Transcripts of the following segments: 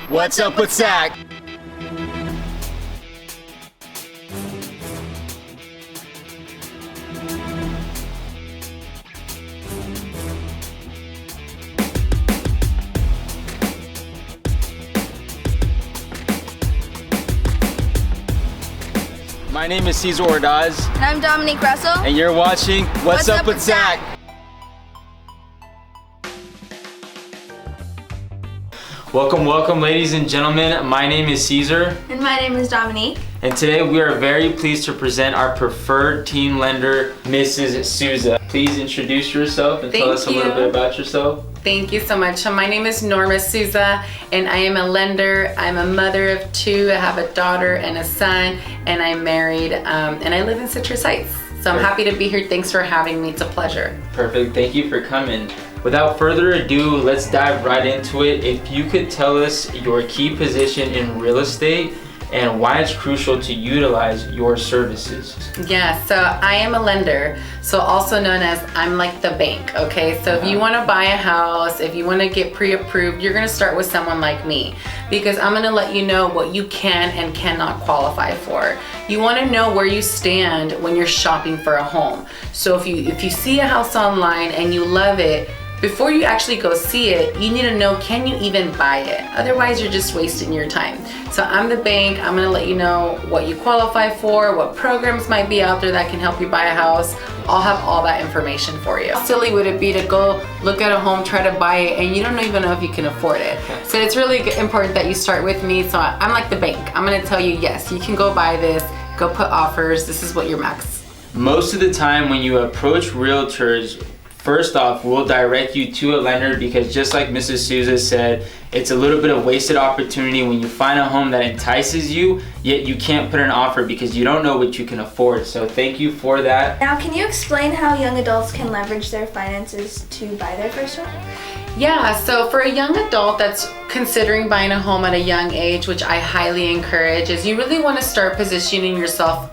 What's up with Zach? My name is Cesar Ordaz. And I'm Dominique Russell. And you're watching What's Up with Zach? Welcome, ladies and gentlemen. My name is Cesar. And my name is Dominique. And today we are very pleased to present our preferred team lender, Mrs. Souza. Please introduce yourself and tell us a little bit about yourself. Thank you so much. My name is Norma Souza, and I am a lender. I'm a mother of two. I have a daughter and a son, and I'm married, and I live in Citrus Heights. So I'm happy to be here. Thanks for having me. It's a pleasure. Perfect. Thank you for coming. Without further ado, let's dive right into it. If you could tell us your key position in real estate and why it's crucial to utilize your services. Yeah, so I am a lender, so also known as I'm like the bank, okay? So if you want to buy a house, if you want to get pre-approved, you're going to start with someone like me because I'm going to let you know what you can and cannot qualify for. You want to know where you stand when you're shopping for a home. So if you see a house online and you love it, before you actually go see it, you need to know, can you even buy it? Otherwise, you're just wasting your time. So I'm the bank. I'm gonna let you know what you qualify for, what programs might be out there that can help you buy a house. I'll have all that information for you. How silly would it be to go look at a home, try to buy it, and you don't even know if you can afford it? So it's really important that you start with me. So I'm like the bank. I'm gonna tell you, yes, you can go buy this, go put offers. This is what your max. Most of the time when you approach realtors, first off, we'll direct you to a lender because just like Mrs. Souza said, it's a little bit of wasted opportunity when you find a home that entices you, yet you can't put an offer because you don't know what you can afford. So thank you for that. Now, can you explain how young adults can leverage their finances to buy their first home? Yeah, so for a young adult that's considering buying a home at a young age, which I highly encourage, is you really want to start positioning yourself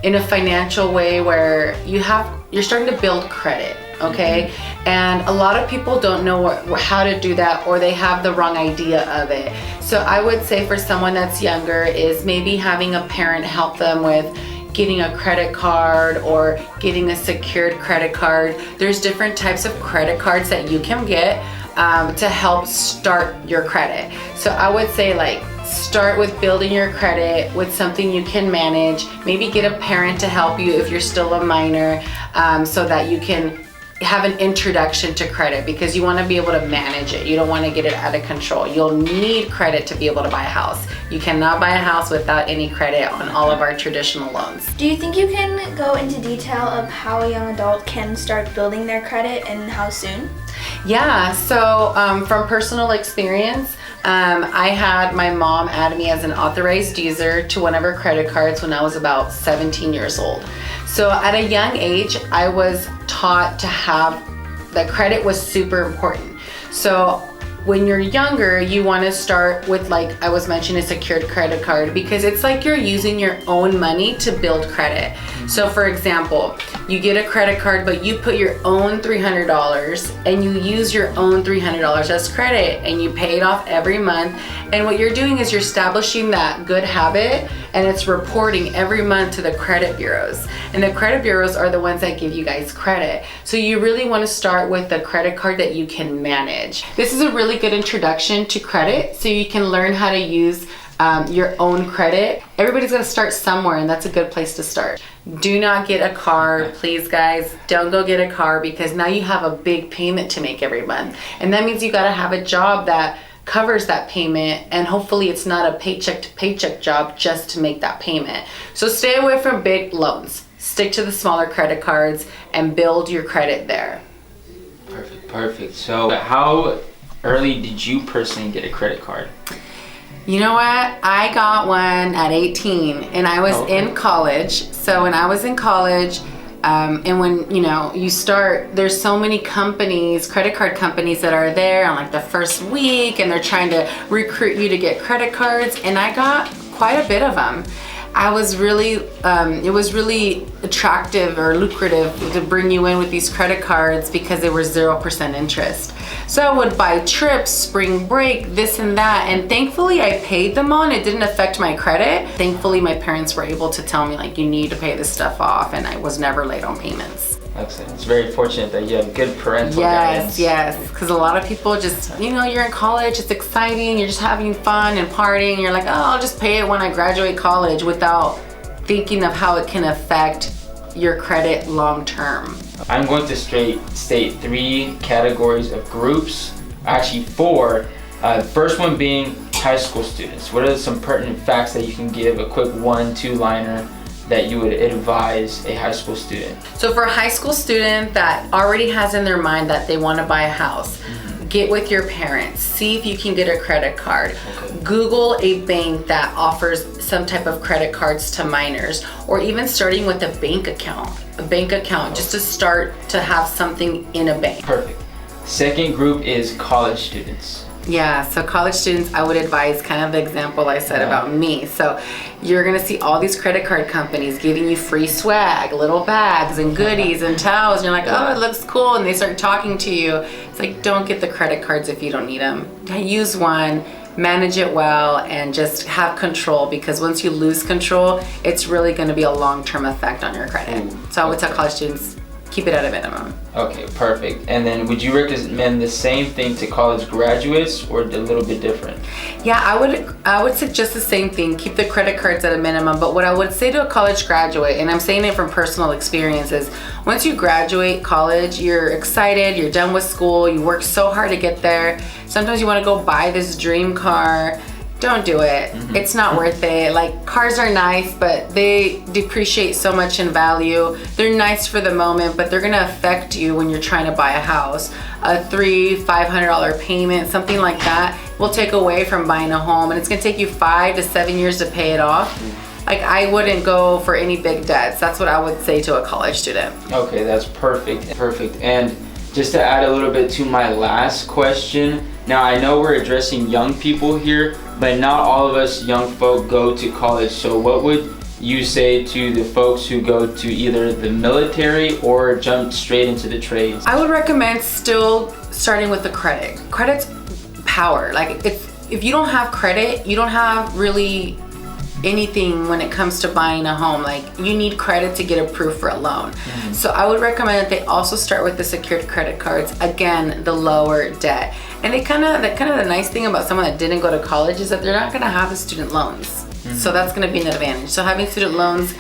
in a financial way where you're starting to build credit. Okay, and a lot of people don't know how to do that, or they have the wrong idea of it. So I would say for someone that's younger is maybe having a parent help them with getting a credit card or getting a secured credit card. There's different types of credit cards that you can get to help start your credit. So I would say start with building your credit with something you can manage. Maybe get a parent to help you if you're still a minor, so that you can have an introduction to credit because you want to be able to manage it. You don't want to get it out of control. You'll need credit to be able to buy a house. You cannot buy a house without any credit on all of our traditional loans. Do you think you can go into detail of how a young adult can start building their credit and how soon? Yeah, so from personal experience, I had my mom add me as an authorized user to one of her credit cards when I was about 17 years old. So at a young age, I was taught to have that credit was super important. So when you're younger, you want to start with, like I was mentioning, a secured credit card because it's like you're using your own money to build credit. So for example, you get a credit card, but you put your own $300 and you use your own $300 as credit and you pay it off every month. And what you're doing is you're establishing that good habit and it's reporting every month to the credit bureaus. And the credit bureaus are the ones that give you guys credit. So you really want to start with the credit card that you can manage. This is a really good introduction to credit so you can learn how to use your own credit. Everybody's gonna start somewhere and that's a good place to start. Do not get a car, please guys. Don't go get a car because now you have a big payment to make every month. And that means you gotta have a job that covers that payment and hopefully it's not a paycheck to paycheck job just to make that payment. So stay away from big loans. Stick to the smaller credit cards and build your credit there. Perfect. So how early did you personally get a credit card? You know what? I got one at 18 and I was in college. So when I was in college, and when you start, there's so many companies, credit card companies that are there on like the first week and they're trying to recruit you to get credit cards, and I got quite a bit of them. I was really, it was really attractive or lucrative to bring you in with these credit cards because they were 0% interest. So I would buy trips, spring break, this and that, and thankfully I paid them on. It didn't affect my credit. Thankfully my parents were able to tell me like, you need to pay this stuff off, and I was never late on payments. Excellent. It's very fortunate that you have good parental guidance. Yes, because a lot of people just, you're in college, it's exciting, you're just having fun and partying, you're like, oh, I'll just pay it when I graduate college, without thinking of how it can affect your credit long term. I'm going to state 3 categories of groups, actually 4. First one being high school students. What are some pertinent facts that you can give, a quick 1-2 liner that you would advise a high school student? So for a high school student that already has in their mind that they want to buy a house, get with your parents, see if you can get a credit card. Okay. Google a bank that offers some type of credit cards to minors, or even starting with a bank account just to start to have something in a bank. Perfect. Second group is college students. Yeah, so college students, I would advise kind of the example I said about me. So you're gonna see all these credit card companies giving you free swag, little bags and goodies and towels, and you're like, oh, it looks cool, and they start talking to you. It's like, don't get the credit cards if you don't need them. Use one, manage it well, and just have control, because once you lose control, it's really gonna be a long-term effect on your credit. So I would tell college students, keep it at a minimum. Okay, perfect. And then would you recommend the same thing to college graduates, or a little bit different? Yeah, I would suggest the same thing. Keep the credit cards at a minimum. But what I would say to a college graduate, and I'm saying it from personal experience, is once you graduate college, you're excited, you're done with school, you worked so hard to get there. Sometimes you want to go buy this dream car. Don't do it. It's not worth it. Like, cars are nice, but they depreciate so much in value. They're nice for the moment, but they're gonna affect you when you're trying to buy a house. A $300-500 payment, something like that, will take away from buying a home, and it's gonna take you 5 to 7 years to pay it off. Like, I wouldn't go for any big debts. That's what I would say to a college student. Okay, that's perfect. Perfect. And just to add a little bit to my last question, now I know we're addressing young people here, but not all of us young folk go to college. So what would you say to the folks who go to either the military or jump straight into the trades? I would recommend still starting with the credit. Credit's power. Like, if you don't have credit, you don't have really anything when it comes to buying a home. Like, you need credit to get approved for a loan. So I would recommend that they also start with the secured credit cards. Again, the lower debt. And the nice thing about someone that didn't go to college is that they're not gonna have the student loans. So that's gonna be an advantage. So having student loans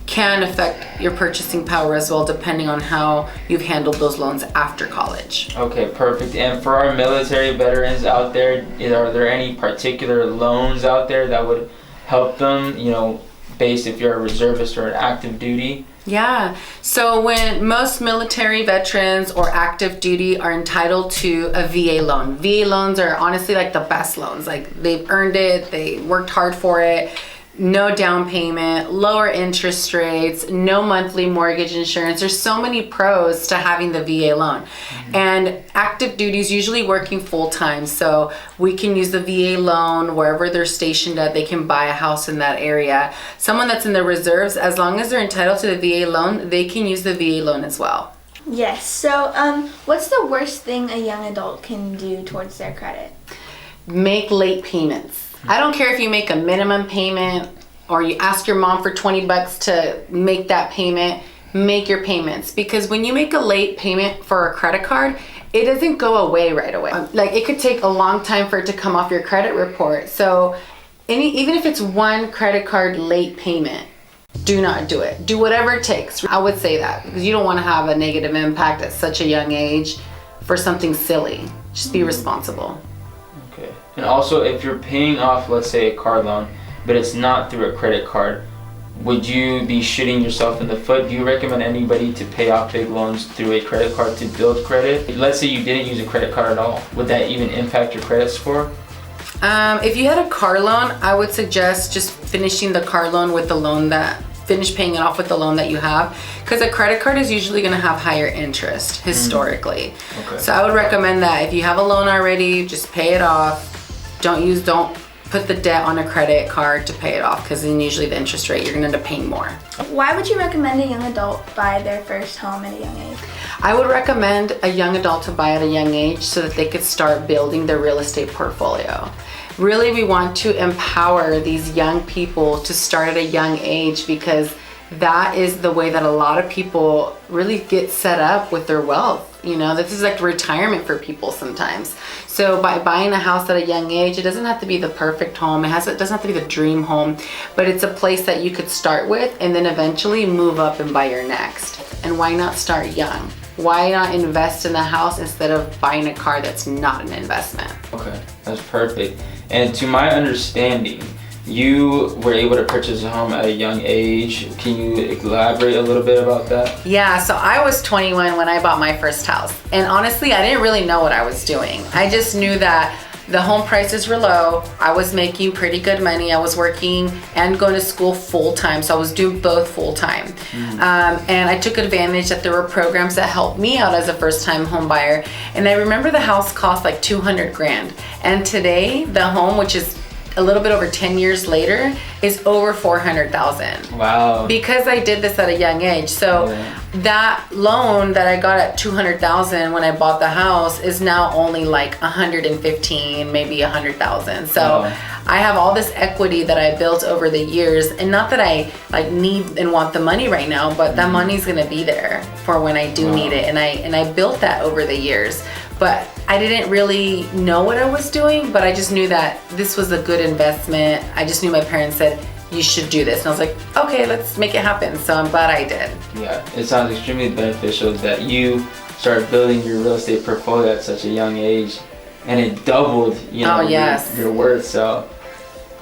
can affect your purchasing power as well, depending on how you've handled those loans after college. Okay, perfect. And for our military veterans out there, are there any particular loans out there that would help them, based if you're a reservist or an active duty? Yeah, so when most military veterans or active duty are entitled to a VA loan. VA loans are honestly like the best loans. Like, they've earned it, they worked hard for it. No down payment, lower interest rates, no monthly mortgage insurance. There's so many pros to having the VA loan. And active duty is usually working full time, so we can use the VA loan wherever they're stationed at. They can buy a house in that area. Someone that's in the reserves, as long as they're entitled to the VA loan, they can use the VA loan as well. Yes, so what's the worst thing a young adult can do towards their credit? Make late payments. I don't care if you make a minimum payment or you ask your mom for $20 to make that payment. Make your payments, because when you make a late payment for a credit card, it doesn't go away right away. Like, it could take a long time for it to come off your credit report. So even if it's one credit card late payment, do not do it. Do whatever it takes. I would say that, because you don't want to have a negative impact at such a young age for something silly. Just be responsible. Okay. And also, if you're paying off, let's say, a car loan, but it's not through a credit card, would you be shooting yourself in the foot? Do you recommend anybody to pay off big loans through a credit card to build credit? Let's say you didn't use a credit card at all. Would that even impact your credit score? If you had a car loan, I would suggest just finishing the car loan with the loan finish paying it off with the loan that you have, because a credit card is usually going to have higher interest historically. So I would recommend that if you have a loan already, just pay it off. Don't put the debt on a credit card to pay it off, because then usually the interest rate, you're gonna end up paying more. Why would you recommend a young adult buy their first home at a young age? I would recommend a young adult to buy at a young age so that they could start building their real estate portfolio. Really, we want to empower these young people to start at a young age, because that is the way that a lot of people really get set up with their wealth. You know, this is like retirement for people sometimes. So by buying a house at a young age, it doesn't have to be the perfect home. It doesn't have to be the dream home, but it's a place that you could start with and then eventually move up and buy your next. And why not start young? Why not invest in a house instead of buying a car that's not an investment? Okay, that's perfect. And to my understanding, you were able to purchase a home at a young age. Can you elaborate a little bit about that? Yeah, so I was 21 when I bought my first house. And honestly, I didn't really know what I was doing. I just knew that the home prices were low. I was making pretty good money. I was working and going to school full time. So I was doing both full time. And I took advantage that there were programs that helped me out as a first time home buyer. And I remember the house cost like 200 grand. And today the home, which is a little bit over 10 years later, is over 400,000. Wow. Because I did this at a young age. So that loan that I got at 200,000 when I bought the house is now only like 115, maybe 100,000. So I have all this equity that I built over the years, and not that I like need and want the money right now, but that money's gonna be there for when I do need it. And I built that over the years. But I didn't really know what I was doing, but I just knew that this was a good investment. I just knew my parents said, you should do this. And I was like, okay, let's make it happen. So I'm glad I did. Yeah, it sounds extremely beneficial that you started building your real estate portfolio at such a young age, and it doubled, you know, your worth. So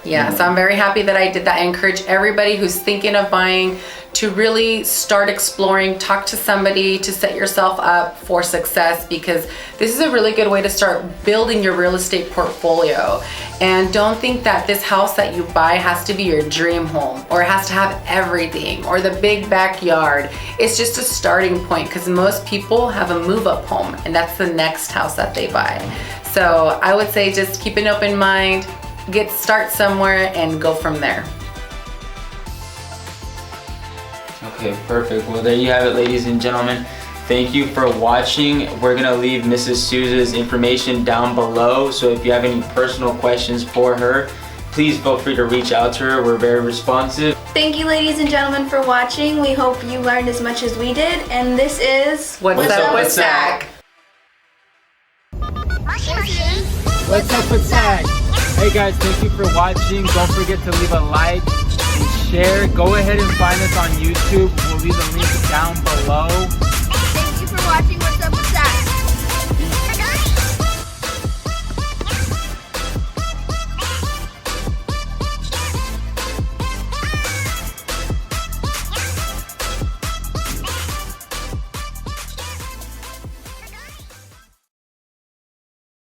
yeah, so I'm very happy that I did that. I encourage everybody who's thinking of buying to really start exploring, talk to somebody to set yourself up for success, because this is a really good way to start building your real estate portfolio. And don't think that this house that you buy has to be your dream home, or it has to have everything, or the big backyard. It's just a starting point, because most people have a move-up home, and that's the next house that they buy. So I would say just keep an open mind, start somewhere and go from there. Okay, perfect. Well, there you have it, ladies and gentlemen. Thank you for watching. We're gonna leave Mrs. Souza's information down below, so if you have any personal questions for her, please feel free to reach out to her. We're very responsive. Thank you, ladies and gentlemen, for watching. We hope you learned as much as we did, and this is What's Up with Zach? What's up with Zach? Hey guys, thank you for watching. Don't forget to leave a like and share. Go ahead and find us on YouTube. We'll leave the link down below.